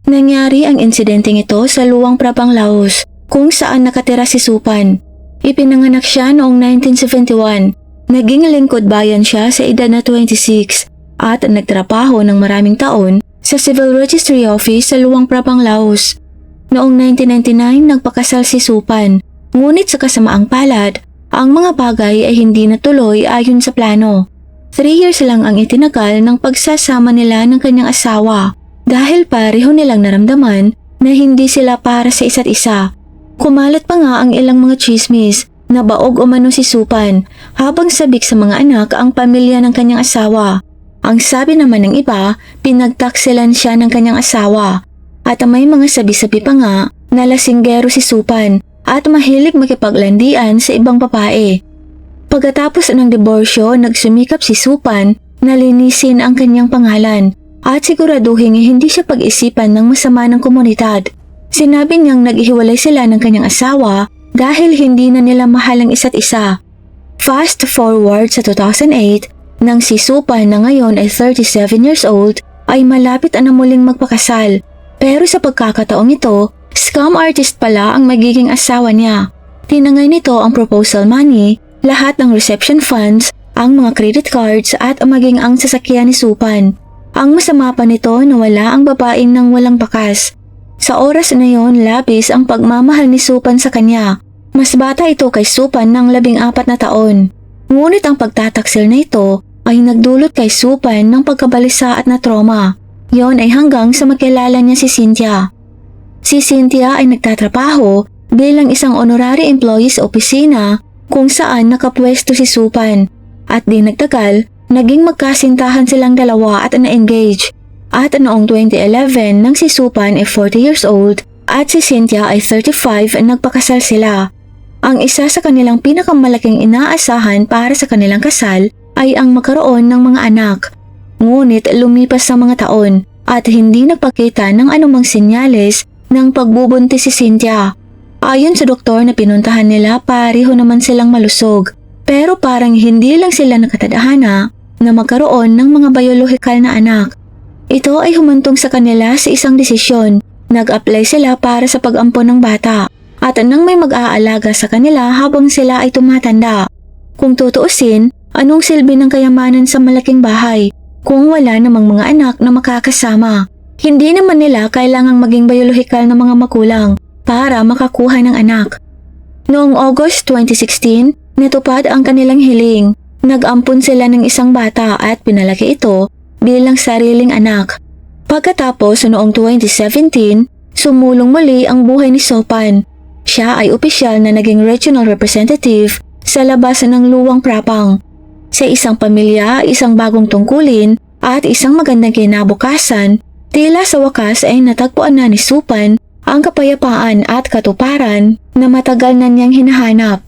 Nangyari ang insidenteng ito sa Luang Prabang, Laos, kung saan nakatira si Supan. Ipinanganak siya noong 1971. Naging lingkod bayan siya sa edad na 26 at nagtrabaho ng maraming taon sa Civil Registry Office sa Luang Prabang, Laos. Noong 1999 nagpakasal si Supan, ngunit sa kasamaang palad, ang mga bagay ay hindi natuloy ayon sa plano. 3 years lang ang itinagal ng pagsasama nila ng kanyang asawa dahil pareho nilang naramdaman na hindi sila para sa isa't isa. Kumalat pa nga ang ilang mga chismis na baog umano si Supan habang sabik sa mga anak ang pamilya ng kanyang asawa. Ang sabi naman ng iba, pinagtaksilan siya ng kanyang asawa. At may mga sabi-sabi pa nga na lasinggero si Supan at mahilig makipaglandian sa ibang babae. Pagkatapos ng diborsyo, nagsumikap si Supan na linisin ang kanyang pangalan at siguraduhin hindi siya pag-isipan ng masama ng komunidad. Sinabi niyang naghihiwalay sila ng kanyang asawa dahil hindi na nila mahal ang isa't isa. Fast forward sa 2008, nang si Supan na ngayon ay 37 years old ay malapit na muling magpakasal. Pero sa pagkakataong ito, scam artist pala ang magiging asawa niya. Tinangay nito ang proposal money, lahat ng reception funds, ang mga credit cards at maging ang sasakyan ni Supan. Ang masama pa nito na wala ang babaeng nang walang bakas. Sa oras na yon, labis ang pagmamahal ni Supan sa kanya. Mas bata ito kay Supan ng 14 na taon. Ngunit ang pagtataksil na ito ay nagdulot kay Supan ng pagkabalisa at na trauma. Yon ay hanggang sa makilala niya si Cynthia. Si Cynthia ay nagtatrabaho bilang isang honorary employee sa opisina kung saan nakapwesto si Supan. At di nagtagal, naging magkasintahan silang dalawa at na-engage. At noong 2011 nang si Supan ay 40 years old at si Cynthia ay 35 nagpakasal sila. Ang isa sa kanilang pinakamalaking inaasahan para sa kanilang kasal ay ang magkaroon ng mga anak. Ngunit lumipas ang mga taon at hindi nagpakita ng anumang senyales ng pagbubuntis si Cynthia. Ayon sa doktor na pinuntahan nila, pareho naman silang malusog. Pero parang hindi lang sila nakatadhana na magkaroon ng mga biyolohikal na anak. Ito ay humantong sa kanila sa isang desisyon. Nag-apply sila para sa pag-ampon ng bata at nang may mag-aalaga sa kanila habang sila ay tumatanda. Kung tutuusin, anong silbi ng kayamanan sa malaking bahay kung wala namang mga anak na makakasama? Hindi naman nila kailangang maging biyolohikal na mga magulang para makakuha ng anak. Noong August 2016, natupad ang kanilang hiling. Nag-ampon sila ng isang bata at pinalaki ito bilang sariling anak. Pagkatapos noong 2017, sumulong muli ang buhay ni Supan. Siya ay opisyal na naging regional representative sa labas ng Luang Prabang. Sa isang pamilya, isang bagong tungkulin at isang magandang kinabukasan, tila sa wakas ay natagpuan na ni Supan ang kapayapaan at katuparan na matagal na niyang hinahanap.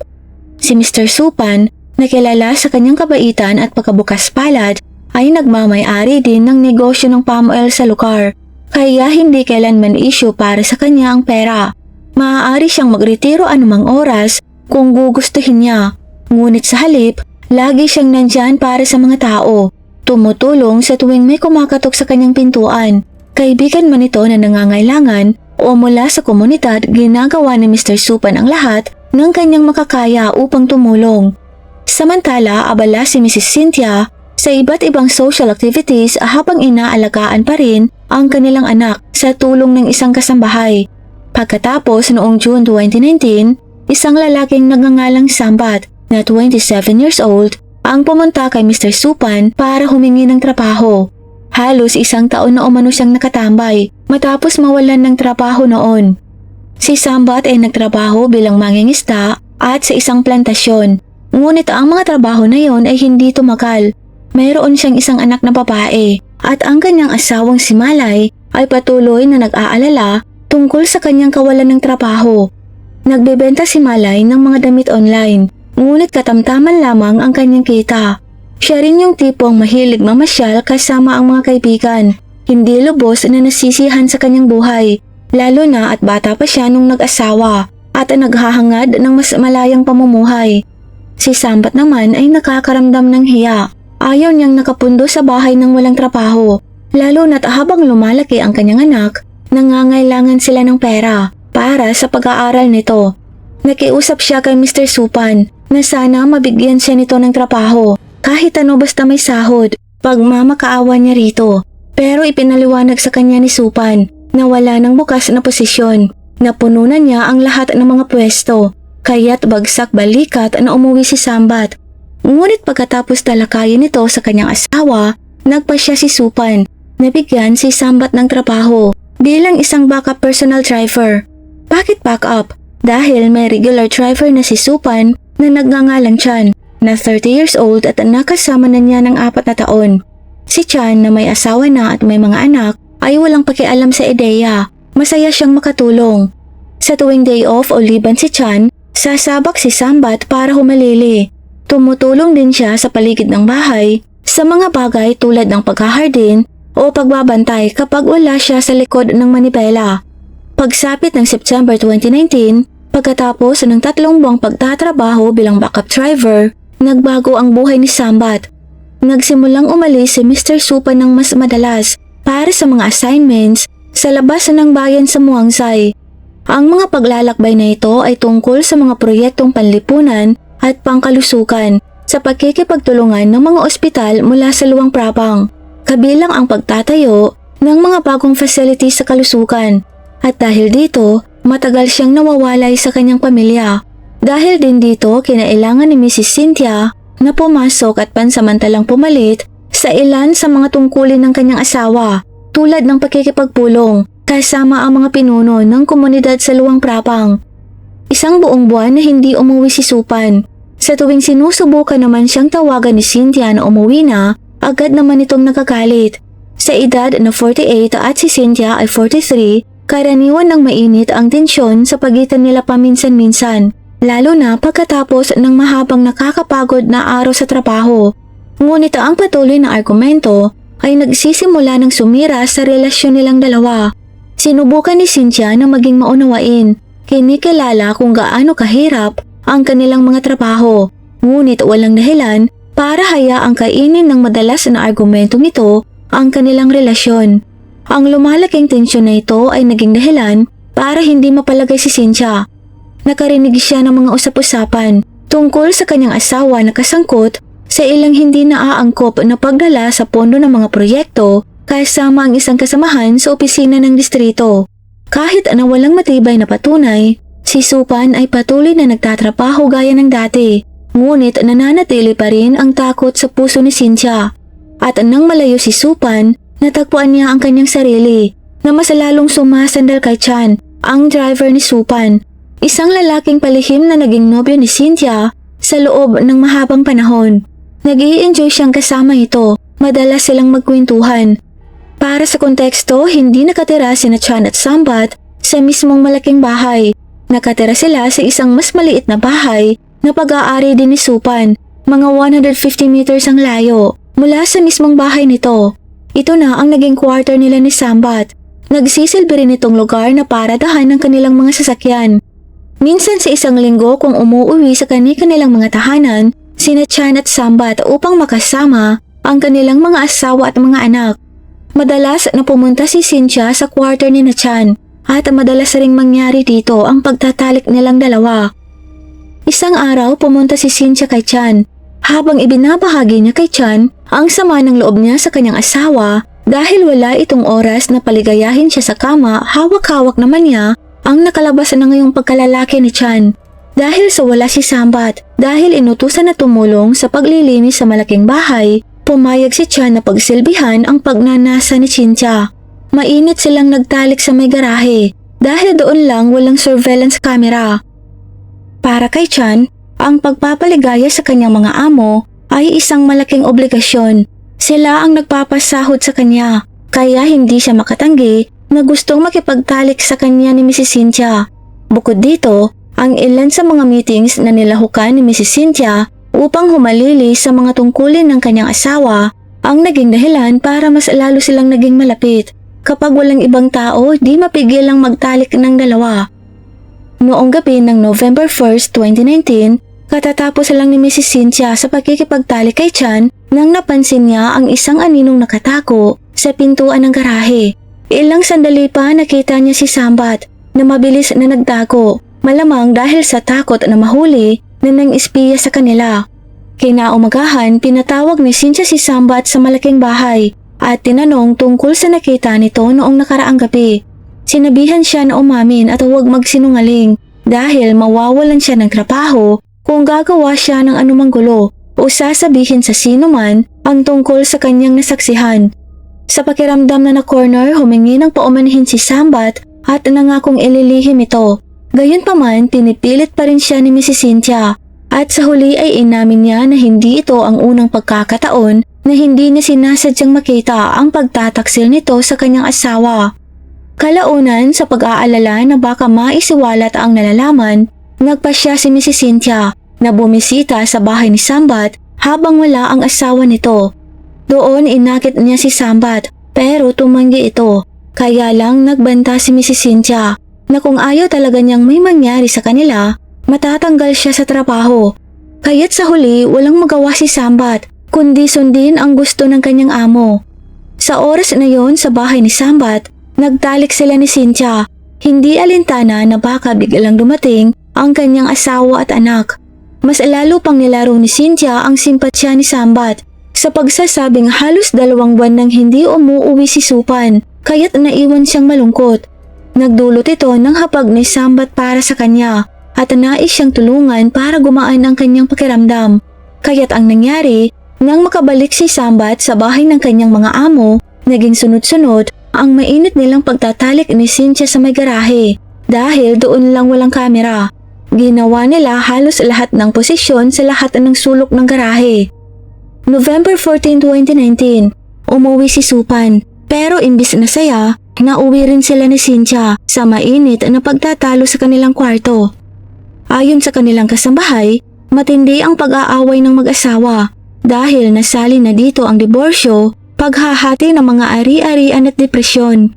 Si Mr. Supan, na kilala sa kanyang kabaitan at pagkabukas palad, ay nagmamay-ari din ng negosyo ng palm oil sa lugar, kaya hindi kailanman issue para sa kanya ang pera. Maaari siyang magretiro anumang oras kung gugustuhin niya, ngunit sa halip, lagi siyang nandyan para sa mga tao, tumutulong sa tuwing may kumakatok sa kanyang pintuan. Kaibigan man ito na nangangailangan o mula sa komunidad, ginagawa ni Mr. Supan ang lahat ng kanyang makakaya upang tumulong. Samantala, abala si Mrs. Cynthia sa iba't ibang social activities habang inaalagaan pa rin ang kanilang anak sa tulong ng isang kasambahay. Pagkatapos noong June 2019, isang lalaking nagngangalang Sambat na 27 years old ang pumunta kay Mr. Supan para humingi ng trabaho. Halos 1 taon na umano siyang nakatambay matapos mawalan ng trabaho noon. Si Sambat ay nagtrabaho bilang mangingisda at sa isang plantasyon. Ngunit ang mga trabaho na yon ay hindi tumagal. Mayroon siyang isang anak na babae at ang kanyang asawang si Malay ay patuloy na nag-aalala tungkol sa kanyang kawalan ng trabaho. Nagbebenta si Malay ng mga damit online, ngunit katamtaman lamang ang kanyang kita. Siya rin yung tipong mahilig mamasyal kasama ang mga kaibigan, hindi lubos na nasisihan sa kanyang buhay, lalo na at bata pa siya nung nag-asawa at naghahangad ng mas malayang pamumuhay. Si Sambat naman ay nakakaramdam ng hiya. Ayaw niyang nakapundo sa bahay ng walang trabaho, lalo na't habang lumalaki ang kanyang anak, nangangailangan sila ng pera para sa pag-aaral nito. Nakiusap siya kay Mr. Supan na sana mabigyan siya nito ng trabaho kahit ano basta may sahod, pagmamakaawa niya rito. Pero ipinaliwanag sa kanya ni Supan na wala ng bukas na posisyon. Napununan niya ang lahat ng mga pwesto, kaya't bagsak balikat na umuwi si Sambat. Ngunit pagkatapos talakayin nito sa kanyang asawa, nagpasya si Supan na bigyan si Sambat ng trabaho bilang isang backup personal driver. Bakit backup? Dahil may regular driver na si Supan na nagngangalang Chan na 30 years old at nakasama na niya ng 4 na taon. Si Chan na may asawa na at may mga anak ay walang pakialam sa ideya. Masaya siyang makatulong. Sa tuwing day off o liban si Chan, sasabak si Sambat para humalili. Tumutulong din siya sa paligid ng bahay sa mga bagay tulad ng paghahardin o pagbabantay kapag wala siya sa likod ng manibela. Pagsapit ng September 2019, pagkatapos ng 3 buwang pagtatrabaho bilang backup driver, nagbago ang buhay ni Sambat. Nagsimulang umalis si Mr. Supan ng mas madalas para sa mga assignments sa labas ng bayan sa Muangsay. Ang mga paglalakbay na ito ay tungkol sa mga proyektong panlipunan at pangkalusukan sa pagkikipagtulungan ng mga ospital mula sa Luang Prabang, kabilang ang pagtatayo ng mga bagong facilities sa kalusukan. At dahil dito, matagal siyang nawawalay sa kanyang pamilya. Dahil din dito, kinailangan ni Mrs. Cynthia na pumasok at pansamantalang pumalit sa ilan sa mga tungkulin ng kanyang asawa, tulad ng pakikipagpulong kasama ang mga pinuno ng komunidad sa Luang Prabang. Isang buong buwan na hindi umuwi si Supan. Sa tuwing sinusubukan naman siyang tawagan ni Cynthia na umuwi na, agad naman itong nagagalit. Sa edad na 48 at si Cynthia ay 43, karaniwan ng mainit ang tensyon sa pagitan nila paminsan-minsan, lalo na pagkatapos ng mahabang nakakapagod na araw sa trabaho. Ngunit ang patuloy na argumento ay nagsisimula ng sumira sa relasyon nilang dalawa. Sinubukan ni Cynthia na maging maunawain, kinikilala kung gaano kahirap ang kanilang mga trabaho, ngunit walang dahilan para hayaang kainin ng madalas na argumentong ito ang kanilang relasyon. Ang lumalaking tensyon na ito ay naging dahilan para hindi mapalagay si Cynthia. Nakarinig siya ng mga usap-usapan tungkol sa kanyang asawa na kasangkot sa ilang hindi naaangkop na pagdala sa pondo ng mga proyekto kasama ang isang kasamahan sa opisina ng distrito. Kahit na walang matibay na patunay, si Supan ay patuloy na nagtatrabaho gaya ng dati, ngunit nananatili pa rin ang takot sa puso ni Cynthia. At nang malayo si Supan, natagpuan niya ang kanyang sarili na mas lalong sumasandal kay Chan, ang driver ni Supan, isang lalaking palihim na naging nobyo ni Cynthia sa loob ng mahabang panahon. Nag-i-enjoy siyang kasama ito, madalas silang magkwentuhan. Para sa konteksto, hindi nakatira sina Chan at Sambat sa mismong malaking bahay. Nakatira sila sa isang mas maliit na bahay na pag-aari din ni Supan, mga 150 meters ang layo mula sa mismong bahay nito. Ito na ang naging quarter nila ni Sambat. Nagsisilbi rin itong lugar na paradahan ng kanilang mga sasakyan. Minsan sa isang linggo kung umuuwi sa kanilang mga tahanan, sina Chan at Sambat upang makasama ang kanilang mga asawa at mga anak. Madalas na pumunta si Cynthia sa quarter ni na Chan at madalas ring mangyari dito ang pagtatalik nilang dalawa. Isang araw pumunta si Cynthia kay Chan. Habang ibinabahagi niya kay Chan ang sama ng loob niya sa kanyang asawa dahil wala itong oras na paligayahin siya sa kama, hawak-hawak naman niya ang nakalabas na ngayong pagkalalaki ni Chan. Dahil sa wala si Sambat, dahil inutusan na tumulong sa paglilinis sa malaking bahay, pumayag si Chan na pagsilbihan ang pagnanasa ni Cynthia. Mainit silang nagtalik sa may garahe dahil doon lang walang surveillance camera. Para kay Chan, ang pagpapaligaya sa kanyang mga amo ay isang malaking obligasyon. Sila ang nagpapasahod sa kanya, kaya hindi siya makatanggi na gustong makipagtalik sa kanya ni Mrs. Cynthia. Bukod dito, ang ilan sa mga meetings na nilahukan ni Mrs. Cynthia upang humalili sa mga tungkulin ng kanyang asawa ang naging dahilan para mas lalo silang naging malapit. Kapag walang ibang tao, di mapigilang magtalik ng dalawa. Noong gabi ng November 1st, 2019, katatapos lang ni Mrs. Cynthia sa pagkikipagtalik kay Chan nang napansin niya ang isang aninong nakatako sa pintuan ng garahe. Ilang sandali pa nakita niya si Sambat na mabilis na nagtago, malamang dahil sa takot na mahuli na nang-espiya sa kanila. Kinaumagahan, pinatawag ni Cynthia si Sambat sa malaking bahay at tinanong tungkol sa nakita nito noong nakaraang gabi. Sinabihan siya na umamin at huwag magsinungaling dahil mawawalan siya ng trabaho kung gagawa siya ng anumang gulo o sasabihin sa sino man ang tungkol sa kanyang nasaksihan. Sa pakiramdam na na-corner, humingi ng paumanhin si Sambat at nangakong ililihim ito. Gayunpaman, pinipilit pa rin siya ni Mrs. Cynthia at sa huli ay inamin niya na hindi ito ang unang pagkakataon na hindi niya sinasadyang makita ang pagtataksil nito sa kanyang asawa. Kalaunan sa pag-aalala na baka maisiwalat ang nalalaman, nagpasya si Mrs. Cynthia na bumisita sa bahay ni Sambat habang wala ang asawa nito. Doon inakit niya si Sambat pero tumanggi ito, kaya lang nagbanta si Mrs. Cynthia na kung ayaw talaga niyang may mangyari sa kanila, matatanggal siya sa trabaho. Kaya't sa huli walang magawa si Sambat kundi sundin ang gusto ng kanyang amo. Sa oras na yon sa bahay ni Sambat, nagtalik sila ni Cynthia, hindi alintana na baka biglang dumating ang kanyang asawa at anak. Mas lalo pang nilaro ni Cynthia ang simpatsya ni Sambat sa pagsasabing halos 2 buwan nang hindi umuuwi si Supan, kaya't naiwan siyang malungkot. Nagdulot ito ng hapag ni Sambat para sa kanya at nais siyang tulungan para gumaan ang kanyang pakiramdam. Kaya't ang nangyari, nang makabalik si Sambat sa bahay ng kanyang mga amo, naging sunod-sunod ang mainit nilang pagtatalik ni Cynthia sa may garahe dahil doon lang walang kamera. Ginawa nila halos lahat ng posisyon sa lahat ng sulok ng garahe. November 14, 2019, umuwi si Supan pero imbis na saya, nauwi rin sila ni Cynthia sa mainit na pagtatalo sa kanilang kwarto. Ayon sa kanilang kasambahay, matindi ang pag-aaway ng mag-asawa dahil nasali na dito ang diborsyo, paghahati ng mga ari-arian at depresyon.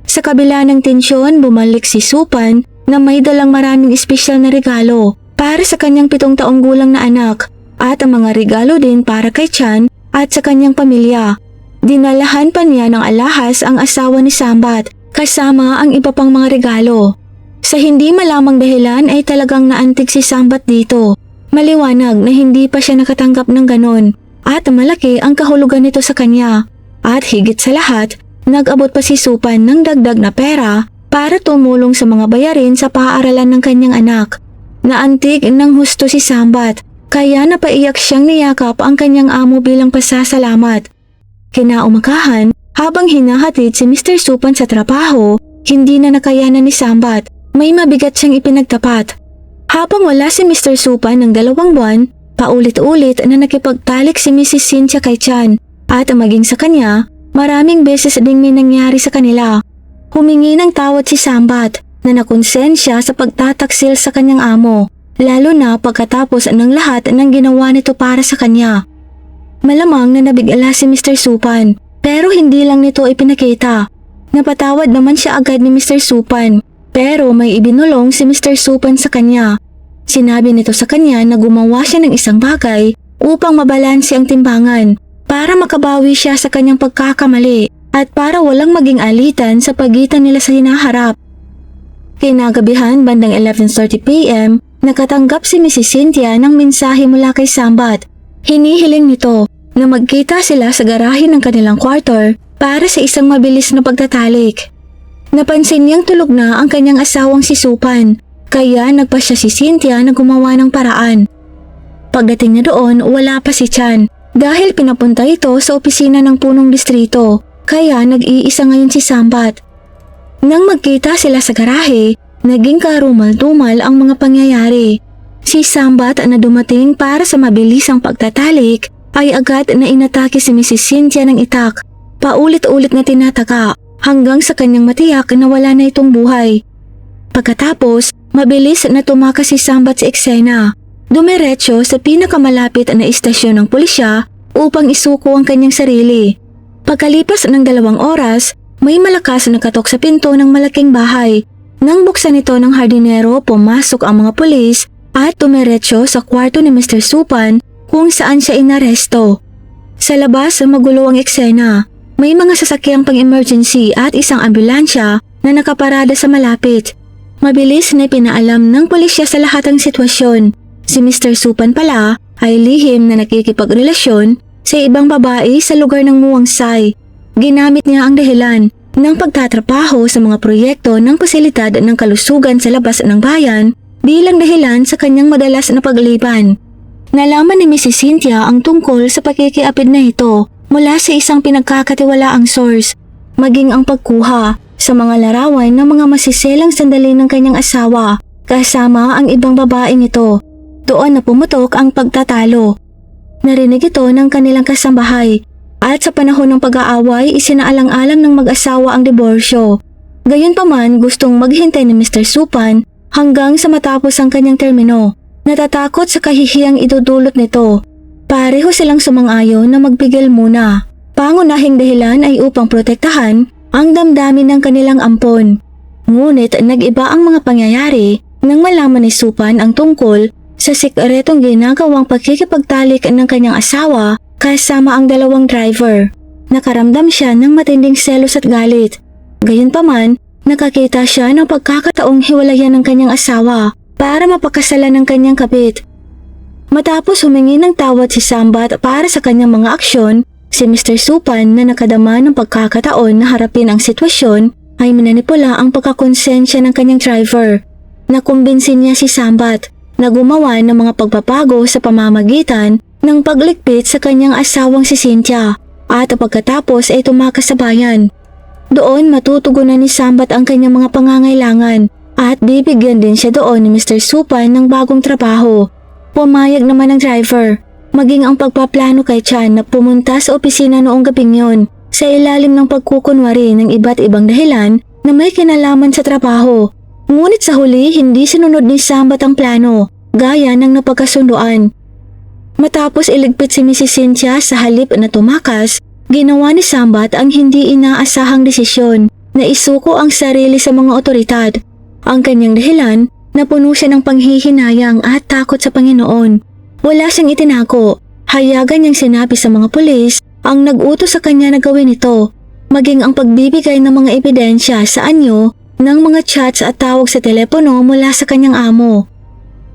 Sa kabila ng tensyon, bumalik si Supan na may dalang maraming espesyal na regalo para sa kanyang 7 taong gulang na anak at ang mga regalo din para kay Chan at sa kanyang pamilya. Dinalahan pa niya ng alahas ang asawa ni Sambat kasama ang iba pang mga regalo. Sa hindi malamang dahilan ay talagang naantig si Sambat dito. Maliwanag na hindi pa siya nakatanggap ng ganon at malaki ang kahulugan nito sa kanya. At higit sa lahat, nag-abot pa si Supan ng dagdag na pera para tumulong sa mga bayarin sa paaralan ng kanyang anak. Naantig ng husto si Sambat kaya napaiyak siyang niyakap ang kanyang amo bilang pasasalamat. Kinaumagahan, habang hinahatid si Mr. Supan sa trabaho, hindi na nakayanan ni Sambat. May mabigat siyang ipinagtapat. Habang wala si Mr. Supan ng 2 buwan, paulit-ulit na nakipagtalik si Mrs. Cynthia kay Chan at maging sa kanya, maraming beses ding may nangyari sa kanila. Humingi ng tawad si Sambat na nakonsensya sa pagtataksil sa kanyang amo, lalo na pagkatapos ng lahat ng ginawa nito para sa kanya. Malamang na nabigala si Mr. Supan pero hindi lang nito ipinakita. Napatawad naman siya agad ni Mr. Supan pero may ibinulong si Mr. Supan sa kanya. Sinabi nito sa kanya na gumawa siya ng isang bagay upang mabalanse ang timbangan para makabawi siya sa kanyang pagkakamali at para walang maging alitan sa pagitan nila sa hinaharap. Kinagabihan bandang 11:30 PM, nakatanggap si Mrs. Cynthia ng mensahe mula kay Sambat. Hinihiling nito na magkita sila sa garahe ng kanilang quarter para sa isang mabilis na pagtatalik. Napansin niyang tulog na ang kanyang asawang si Supan, kaya nagpasya si Cynthia na gumawa ng paraan. Pagdating niya doon, wala pa si Chan dahil pinapunta ito sa opisina ng punong distrito, kaya nag-iisa ngayon si Sambat. Nang magkita sila sa garahe, naging karumal-dumal ang mga pangyayari. Si Sambat na dumating para sa mabilisang pagtatalik ay agad na inatake si Mrs. Cynthia ng itak, paulit-ulit na tinataka hanggang sa kanyang matiyak na wala na itong buhay. Pagkatapos, mabilis na tumakas si Sambat sa eksena. Dumiretso sa pinakamalapit na istasyon ng pulisya upang isuko ang kanyang sarili. Pagkalipas ng 2 oras, may malakas na katok sa pinto ng malaking bahay. Nang buksan ito ng hardinero, pumasok ang mga pulis at dumiretso sa kwarto ni Mr. Supan kung saan siya inaresto. Sa labas, magulo ang eksena. May mga sasakyang pang-emergency at isang ambulansya na nakaparada sa malapit. Mabilis na pinaalam ng pulisya sa lahat ng sitwasyon. Si Mr. Supan pala ay lihim na nakikipagrelasyon sa ibang babae sa lugar ng Muangsay. Ginamit niya ang dahilan ng pagtatrabaho sa mga proyekto ng pasilidad ng kalusugan sa labas ng bayan bilang dahilan sa kanyang madalas na pagliban. Nalaman ni Mrs. Cynthia ang tungkol sa pakikiapid na ito mula sa isang pinagkakatiwalaang source, maging ang pagkuha sa mga larawan ng mga masiselang sandali ng kanyang asawa kasama ang ibang babaeng ito. Doon na pumutok ang pagtatalo. Narinig ito ng kanilang kasambahay at sa panahon ng pag-aaway isinaalang-alang ng mag-asawa ang diborsyo. Gayunpaman gustong maghintay ni Mr. Supan hanggang sa matapos ang kanyang termino. Natatakot sa kahihiyang idudulot nito. Pareho silang sumang-ayon na magpigil muna. Pangunahing dahilan ay upang protektahan ang damdamin ng kanilang ampon. Ngunit nag-iba ang mga pangyayari nang malaman ni Supan ang tungkol sa sikretong ginagawang pagkikipagtalik ng kanyang asawa kasama ang dalawang driver. Nakaramdam siya ng matinding selos at galit. Gayunpaman, nakakita siya ng pagkakataong hiwalayan ng kanyang asawa para mapakasalan ng kanyang kabit. Matapos humingi ng tawad si Sambat para sa kanyang mga aksyon, si Mr. Supan na nakadama ng pagkakataon na harapin ang sitwasyon ay minanipula ang pagkakonsensya ng kanyang driver. Nakumbinsin niya si Sambat na gumawa ng mga pagpapago sa pamamagitan ng pagligpit sa kanyang asawang si Cynthia at pagkatapos ay tumakas sa bayan. Doon matutugunan ni Sambat ang kanyang mga pangangailangan at bibigyan din siya doon ni Mr. Supan ng bagong trabaho. Pumayag naman ang driver, maging ang pagpaplano kay Chan na pumunta sa opisina noong gabing yun sa ilalim ng pagkukunwari ng iba't ibang dahilan na may kinalaman sa trabaho. Ngunit sa huli hindi sinunod ni Sambat ang plano, gaya ng napagkasunduan. Matapos iligpit si Mrs. Cynthia sa halip na tumakas, ginawa ni Sambat ang hindi inaasahang desisyon na isuko ang sarili sa mga otoridad. Ang kanyang dahilan, napuno siya ng panghihinayang at takot sa Panginoon. Wala siyang itinako, hayagan niyang sinabi sa mga pulis ang nag-utos sa kanya na gawin ito, maging ang pagbibigay ng mga ebidensya sa anyo ng mga chats at tawag sa telepono mula sa kanyang amo.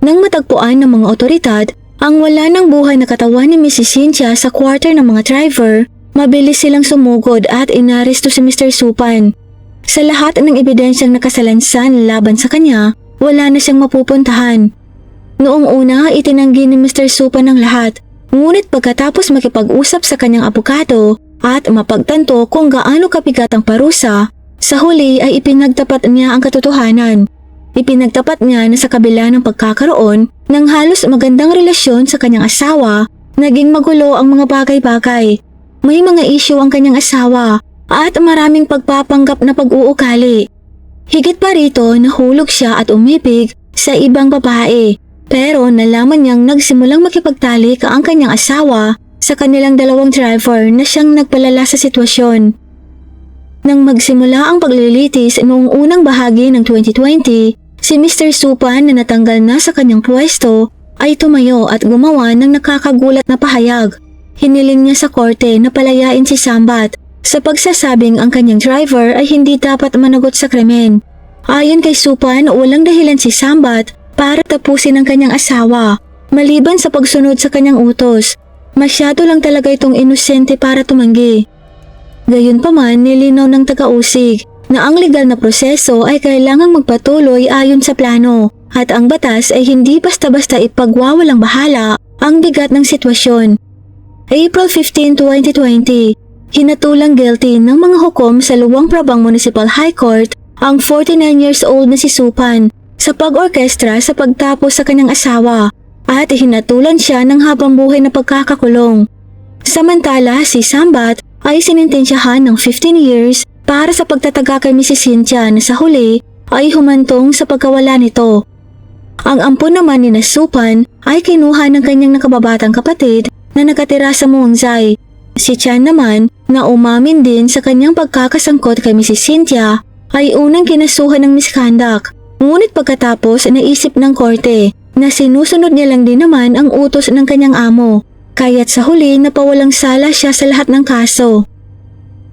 Nang matagpuan ng mga otoridad ang wala ng buhay na katawan ni Mrs. Cynthia sa quarter ng mga driver, mabilis silang sumugod at inaresto si Mr. Supan. Sa lahat ng ebidensyang nakasalansan laban sa kanya, wala na siyang mapupuntahan. Noong una, itinanggi ni Mr. Supan ang lahat, ngunit pagkatapos makipag-usap sa kanyang abogado at mapagtanto kung gaano kabigat ang parusa, sa huli ay ipinagtapat niya ang katotohanan. Ipinagtapat niya na sa kabila ng pagkakaroon ng halos magandang relasyon sa kanyang asawa, naging magulo ang mga bagay-bagay. May mga isyu ang kanyang asawa at maraming pagpapanggap na pag-uugali. Higit pa rito, nahulog siya at umibig sa ibang babae. Pero nalaman niyang nagsimulang makipagtalik ang kanyang asawa sa kanilang dalawang driver na siyang nagpalala sa sitwasyon. Nang magsimula ang paglilitis noong unang bahagi ng 2020, si Mr. Supan na natanggal na sa kanyang pwesto ay tumayo at gumawa ng nakakagulat na pahayag. Hiniling niya sa korte na palayain si Sambat sa pagsasabing ang kanyang driver ay hindi dapat managot sa krimen. Ayon kay Supan, walang dahilan si Sambat para tapusin ang kanyang asawa, maliban sa pagsunod sa kanyang utos. Masyado lang talaga itong inosente para tumanggi. Gayunpaman, nilinaw ng taga-usig na ang legal na proseso ay kailangang magpatuloy ayon sa plano at ang batas ay hindi basta-basta ipagwawalang bahala ang bigat ng sitwasyon. April 15, 2020, hinatulang guilty ng mga hukom sa Luang Prabang Municipal High Court ang 49 years old na si Supan sa pag-orkestra sa pagtapos sa kanyang asawa at hinatulan siya ng habang buhay na pagkakakulong. Samantala, si Sambat ay sinintensyahan ng 15 years para sa pagtataga kay Mrs. Cynthia na sa huli ay humantong sa pagkawala nito. Ang ampon naman ni Supan ay kinuha ng kanyang nakababatang kapatid na nakatira sa Muangsay. Si Chan naman na umamin din sa kanyang pagkakasangkot kay Mrs. Cynthia ay unang kinasuhan ng misconduct. Ngunit pagkatapos naisip ng korte na sinusunod niya lang din naman ang utos ng kanyang amo, kaya't sa huli napawalang sala siya sa lahat ng kaso.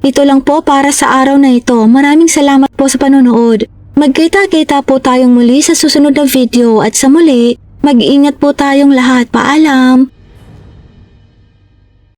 Ito lang po para sa araw na ito. Maraming salamat po sa panonood. Magkita-kita po tayong muli sa susunod na video at sa muli, mag-iingat po tayong lahat. Paalam!